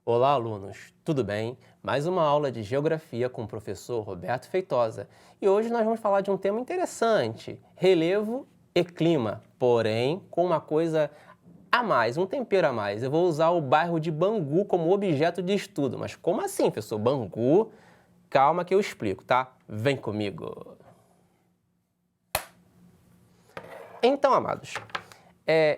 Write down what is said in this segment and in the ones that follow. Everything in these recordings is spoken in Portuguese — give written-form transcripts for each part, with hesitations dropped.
Olá, alunos, tudo bem? Mais uma aula de Geografia com o professor Roberto Feitosa. E hoje nós vamos falar de um tema interessante, relevo e clima, porém com uma coisa a mais, um tempero a mais. Eu vou usar o bairro de Bangu como objeto de estudo. Mas como assim, professor? Bangu? Calma que eu explico, tá? Vem comigo! Então, amados,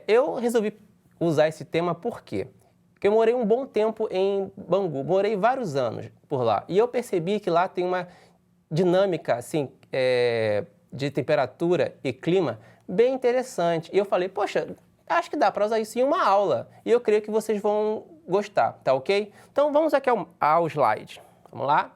eu resolvi usar esse tema por quê? Porque eu morei um bom tempo em Bangu, morei vários anos por lá. E eu percebi que lá tem uma dinâmica assim, de temperatura e clima bem interessante. E eu falei, poxa, acho que dá para usar isso em uma aula. E eu creio que vocês vão gostar, tá ok? Então vamos aqui ao slide. Vamos lá?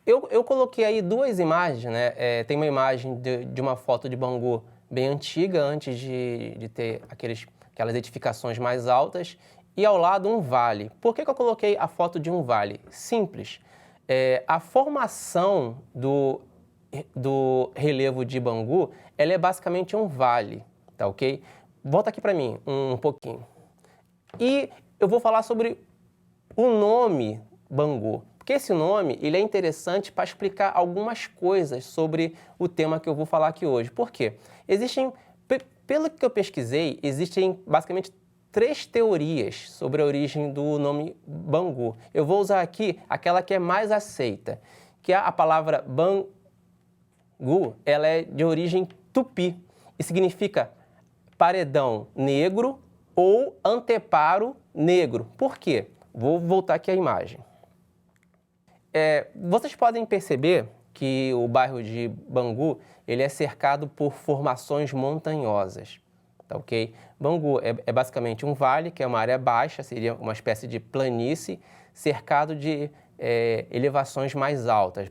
Eu coloquei aí duas imagens, né? Tem uma imagem de uma foto de Bangu bem antiga, antes de ter aquelas edificações mais altas, e ao lado um vale. Por que eu coloquei a foto de um vale? Simples. A formação do relevo de Bangu, ela é basicamente um vale, tá ok? Volta aqui para mim um pouquinho. E eu vou falar sobre o nome Bangu. Porque esse nome ele é interessante para explicar algumas coisas sobre o tema que eu vou falar aqui hoje. Por quê? Pelo que eu pesquisei, existem basicamente 3 teorias sobre a origem do nome Bangu. Eu vou usar aqui aquela que é mais aceita, que é a palavra Bangu, ela é de origem tupi e significa paredão negro ou anteparo negro. Por quê? Vou voltar aqui à imagem. Vocês podem perceber que o bairro de Bangu ele é cercado por formações montanhosas, tá ok? Bangu é basicamente um vale, que é uma área baixa, seria uma espécie de planície, cercado de elevações mais altas,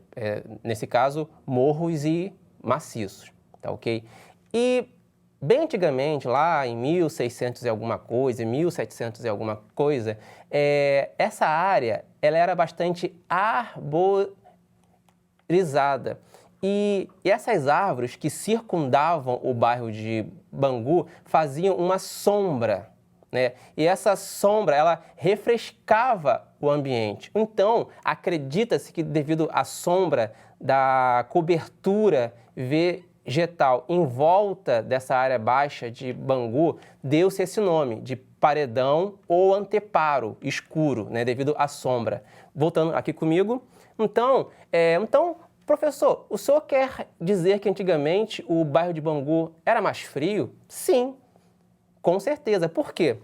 nesse caso, morros e maciços, tá ok? E bem antigamente, lá em 1600 e alguma coisa, 1700 e alguma coisa, essa área ela era bastante arborizada. E essas árvores que circundavam o bairro de Bangu faziam uma sombra, né? E essa sombra, ela refrescava o ambiente. Então, acredita-se que devido à sombra da cobertura vegetal em volta dessa área baixa de Bangu, deu-se esse nome de paredão ou anteparo escuro, né, devido à sombra. Voltando aqui comigo, então, professor, o senhor quer dizer que antigamente o bairro de Bangu era mais frio? Sim, com certeza. Por quê?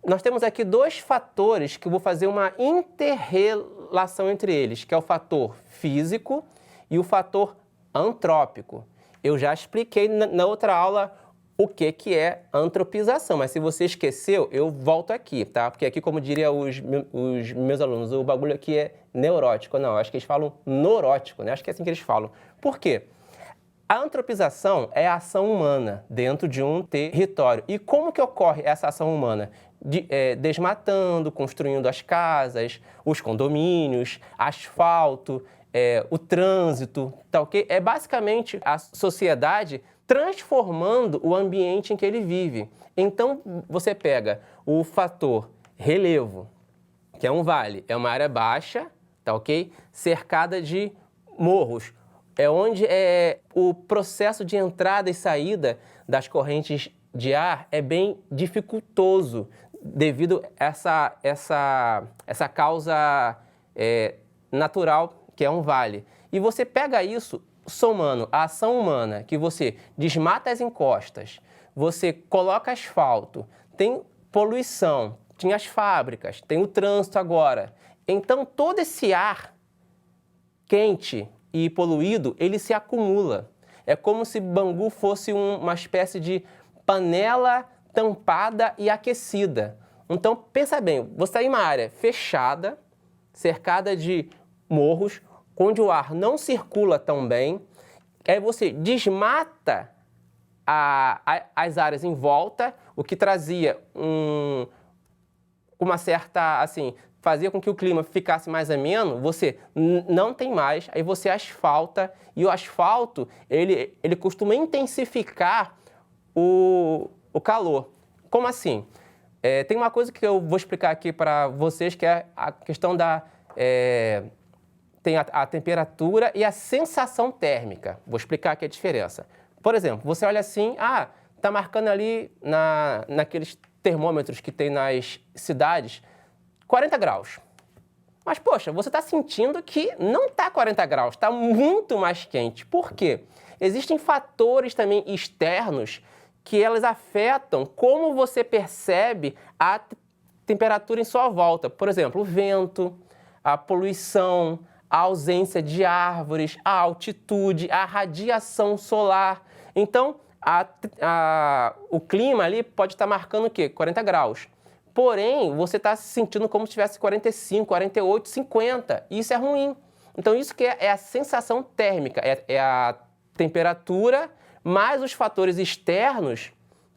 Nós temos aqui 2 fatores que eu vou fazer uma inter-relação entre eles, que é o fator físico e o fator antrópico. Eu já expliquei na outra aula o que é antropização, mas se você esqueceu, eu volto aqui, tá? Porque aqui, como diria os meus alunos, o bagulho aqui é neurótico. Não, acho que eles falam norótico, né? Acho que é assim que eles falam. Por quê? A antropização é a ação humana dentro de um território. E como que ocorre essa ação humana? Desmatando, construindo as casas, os condomínios, asfalto, o trânsito, tá ok? É basicamente a sociedade transformando o ambiente em que ele vive. Então, você pega o fator relevo, que é um vale, é uma área baixa, tá ok? Cercada de morros, onde o processo de entrada e saída das correntes de ar é bem dificultoso devido a essa causa natural que é um vale. E você pega isso somando a ação humana, que você desmata as encostas, você coloca asfalto, tem poluição, tem as fábricas, tem o trânsito agora. Então, todo esse ar quente e poluído, ele se acumula. É como se Bangu fosse uma espécie de panela tampada e aquecida. Então, pensa bem, você está em uma área fechada, cercada de morros, onde o ar não circula tão bem, aí você desmata as áreas em volta, o que trazia uma certa, assim, fazia com que o clima ficasse mais ameno, você não tem mais, aí você asfalta, e o asfalto, ele costuma intensificar o calor. Como assim? Tem uma coisa que eu vou explicar aqui para vocês, que é a questão da... tem a temperatura e a sensação térmica. Vou explicar aqui a diferença. Por exemplo, você olha assim, tá marcando ali naqueles termômetros que tem nas cidades 40 graus. Mas, poxa, você está sentindo que não está 40 graus, está muito mais quente. Por quê? Existem fatores também externos que elas afetam como você percebe a temperatura em sua volta. Por exemplo, o vento, a poluição, a ausência de árvores, a altitude, a radiação solar. Então, o clima ali pode estar marcando o quê? 40 graus. Porém, você está se sentindo como se tivesse 45, 48, 50. E isso é ruim. Então, isso que é a sensação térmica, é a temperatura mais os fatores externos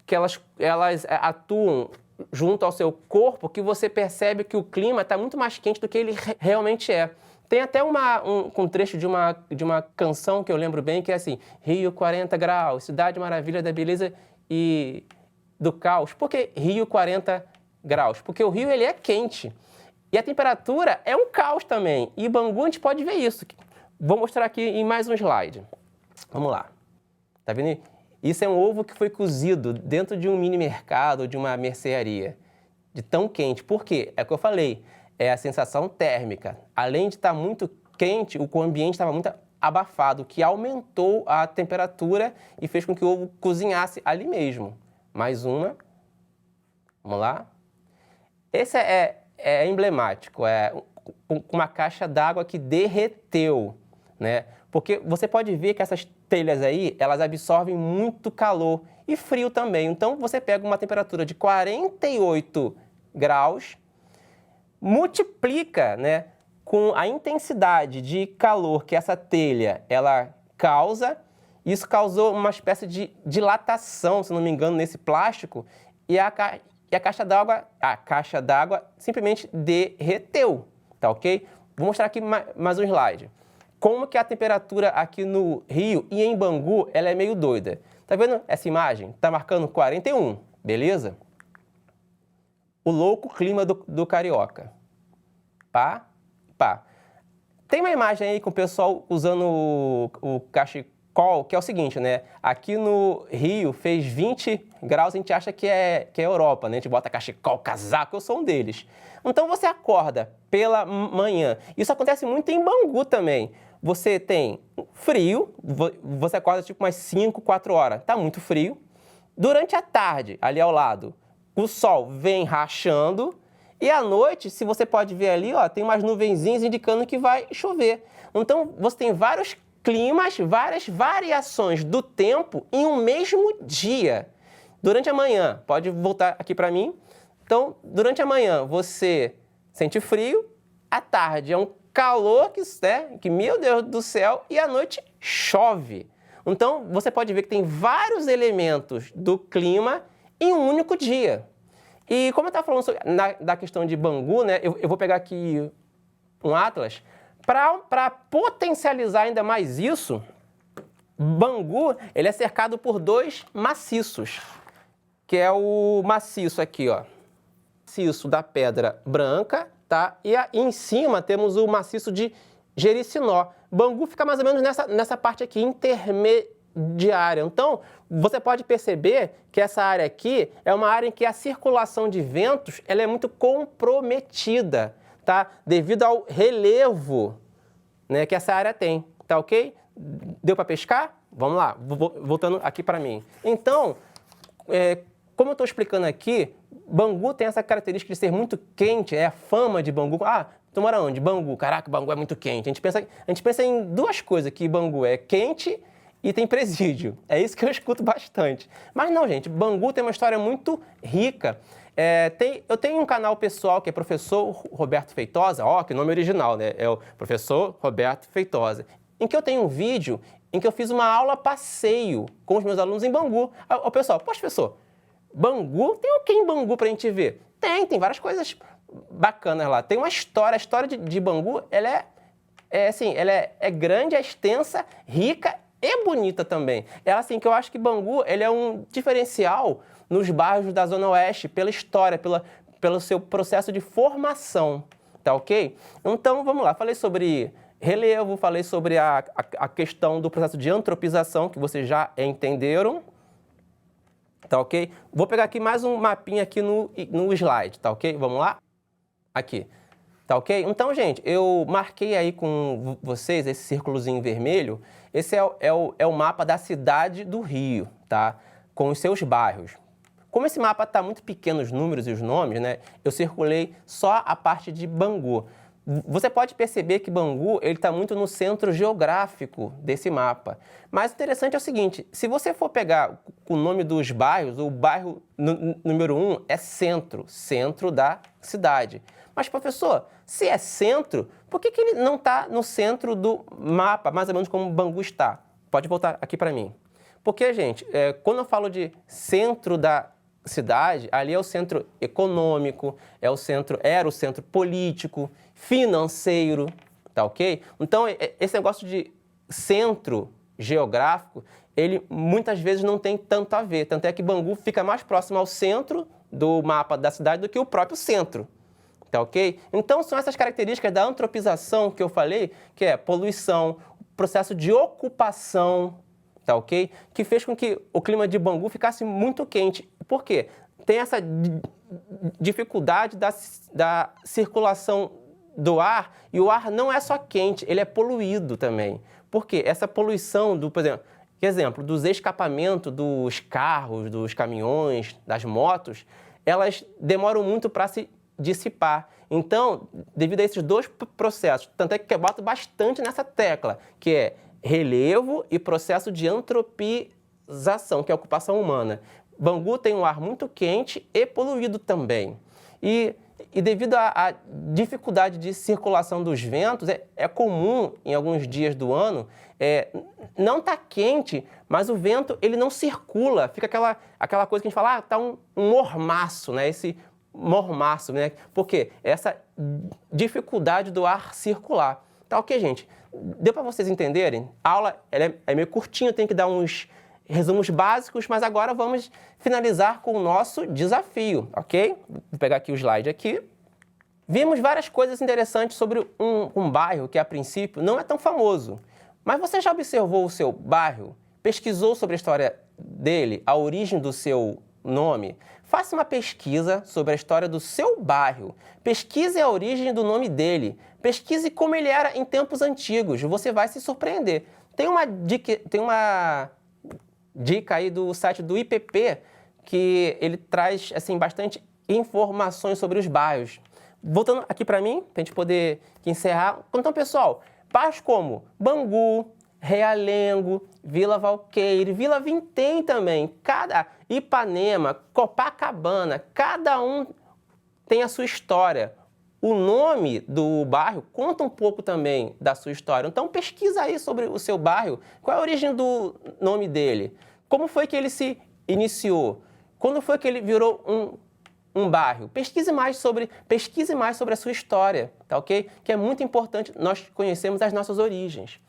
que elas atuam junto ao seu corpo, que você percebe que o clima está muito mais quente do que ele realmente é. Tem até um trecho de uma canção que eu lembro bem, que é assim: Rio 40 graus, cidade maravilha da beleza e do caos. Por que Rio 40 graus? Porque o Rio ele é quente. E a temperatura é um caos também. E Bangu a gente pode ver isso. Vou mostrar aqui em mais um slide. Vamos lá. Tá vendo? Isso é um ovo que foi cozido dentro de um mini mercado ou de uma mercearia. De tão quente. Por quê? É o que eu falei. É a sensação térmica. Além de estar muito quente, o ambiente estava muito abafado, que aumentou a temperatura e fez com que o ovo cozinhasse ali mesmo. Mais uma. Vamos lá. Esse é emblemático, é uma caixa d'água que derreteu, né? Porque você pode ver que essas telhas aí, elas absorvem muito calor e frio também. Então, você pega uma temperatura de 48 graus, multiplica, né, com a intensidade de calor que essa telha ela causa. Isso causou uma espécie de dilatação, se não me engano, nesse plástico, e a caixa d'água simplesmente derreteu, tá ok? Vou mostrar aqui mais um slide. Como que a temperatura aqui no Rio e em Bangu, ela é meio doida. Tá vendo essa imagem? Tá marcando 41, beleza? O louco clima do carioca. Pá, pá. Tem uma imagem aí com o pessoal usando o cachecol, que é o seguinte, né? Aqui no Rio fez 20 graus, a gente acha que é Europa, né? A gente bota cachecol, casaco, eu sou um deles. Então você acorda pela manhã. Isso acontece muito em Bangu também. Você tem frio, você acorda tipo umas 5, 4 horas, tá muito frio. Durante a tarde, ali ao lado, o sol vem rachando. E à noite, se você pode ver ali, ó, tem umas nuvenzinhas indicando que vai chover. Então, você tem vários climas, várias variações do tempo em um mesmo dia. Durante a manhã, pode voltar aqui para mim. Então, durante a manhã, você sente frio. À tarde, é um calor que, meu Deus do céu, e à noite chove. Então, você pode ver que tem vários elementos do clima em um único dia. E como eu estava falando da questão de Bangu, né, eu vou pegar aqui um atlas. Para potencializar ainda mais isso, Bangu ele é cercado por 2 maciços, que é o maciço aqui, ó, maciço da Pedra Branca, tá? E em cima temos o maciço de Jericinó. Bangu fica mais ou menos nessa parte aqui intermediária. Então, você pode perceber que essa área aqui é uma área em que a circulação de ventos ela é muito comprometida, tá? Devido ao relevo, né, que essa área tem, tá ok? Deu para pescar? Vamos lá, voltando aqui para mim. Então, como eu estou explicando aqui, Bangu tem essa característica de ser muito quente, é a fama de Bangu. Tu mora onde? Bangu. Caraca, Bangu é muito quente. A gente pensa em 2 coisas, que Bangu é quente e tem presídio. É isso que eu escuto bastante. Mas não, gente, Bangu tem uma história muito rica. Eu tenho um canal pessoal que é Professor Roberto Feitosa, que nome original, né? É o Professor Roberto Feitosa, em que eu tenho um vídeo em que eu fiz uma aula passeio com os meus alunos em Bangu. O pessoal, poxa, professor, Bangu, tem o que em Bangu pra gente ver? Tem várias coisas bacanas lá. Tem uma história, a história de Bangu, ela é grande, é extensa, rica e bonita também. É assim que eu acho que Bangu, ele é um diferencial nos bairros da Zona Oeste, pela história, pelo seu processo de formação, tá ok? Então, vamos lá, falei sobre relevo, falei sobre a questão do processo de antropização, que vocês já entenderam, tá ok? Vou pegar aqui mais um mapinha aqui no slide, tá ok? Vamos lá? Aqui, tá ok? Então, gente, eu marquei aí com vocês esse círculozinho vermelho. Esse é o mapa da cidade do Rio, tá? Com os seus bairros. Como esse mapa está muito pequeno, os números e os nomes, né? Eu circulei só a parte de Bangu. Você pode perceber que Bangu está muito no centro geográfico desse mapa. Mas o interessante é o seguinte, se você for pegar o nome dos bairros, o bairro número 1 é centro, centro da cidade. Mas, professor, se é centro, por que ele não está no centro do mapa, mais ou menos como Bangu está? Pode voltar aqui para mim. Porque, gente, quando eu falo de centro da cidade, ali é o centro econômico, era o centro político, financeiro, tá ok? Então, esse negócio de centro geográfico, ele muitas vezes não tem tanto a ver. Tanto é que Bangu fica mais próximo ao centro do mapa da cidade do que o próprio centro, tá ok? Então, são essas características da antropização que eu falei, que é poluição, processo de ocupação, tá ok? Que fez com que o clima de Bangu ficasse muito quente. Por quê? Tem essa dificuldade da circulação do ar, e o ar não é só quente, ele é poluído também. Por quê? Essa poluição por exemplo, dos escapamentos dos carros, dos caminhões, das motos, elas demoram muito para se dissipar. Então, devido a esses dois processos, tanto é que eu boto bastante nessa tecla, que é relevo e processo de antropização, que é a ocupação humana. Bangu tem um ar muito quente e poluído também. E devido à dificuldade de circulação dos ventos, é comum em alguns dias do ano, não está quente, mas o vento ele não circula, fica aquela coisa que a gente fala, está um mormaço, né? Esse mormaço, né? Por quê? Essa dificuldade do ar circular. Tá ok, gente? Deu para vocês entenderem? A aula é meio curtinha, tem que dar uns resumos básicos, mas agora vamos finalizar com o nosso desafio, ok? Vou pegar aqui o slide aqui. Vimos várias coisas interessantes sobre um bairro que, a princípio, não é tão famoso. Mas você já observou o seu bairro? Pesquisou sobre a história dele, a origem do seu nome? Faça uma pesquisa sobre a história do seu bairro. Pesquise a origem do nome dele. Pesquise como ele era em tempos antigos. Você vai se surpreender. Tem uma dica aí do site do IPP que ele traz assim, bastante informações sobre os bairros. Voltando aqui para mim, para a gente poder encerrar. Então, pessoal, bairros como Bangu, Realengo, Vila Valqueire, Vila Vintém também, Ipanema, Copacabana, cada um tem a sua história. O nome do bairro conta um pouco também da sua história. Então pesquisa aí sobre o seu bairro, qual é a origem do nome dele, como foi que ele se iniciou, quando foi que ele virou um bairro. Pesquise mais sobre a sua história, tá ok? Que é muito importante nós conhecermos as nossas origens.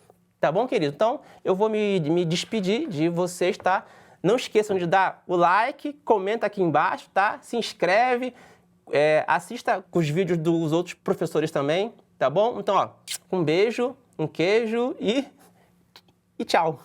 Tá bom, querido? Então, eu vou me despedir de vocês, tá? Não esqueçam de dar o like, comenta aqui embaixo, tá? Se inscreve, assista os vídeos dos outros professores também, tá bom? Então, ó, um beijo, um queijo e tchau!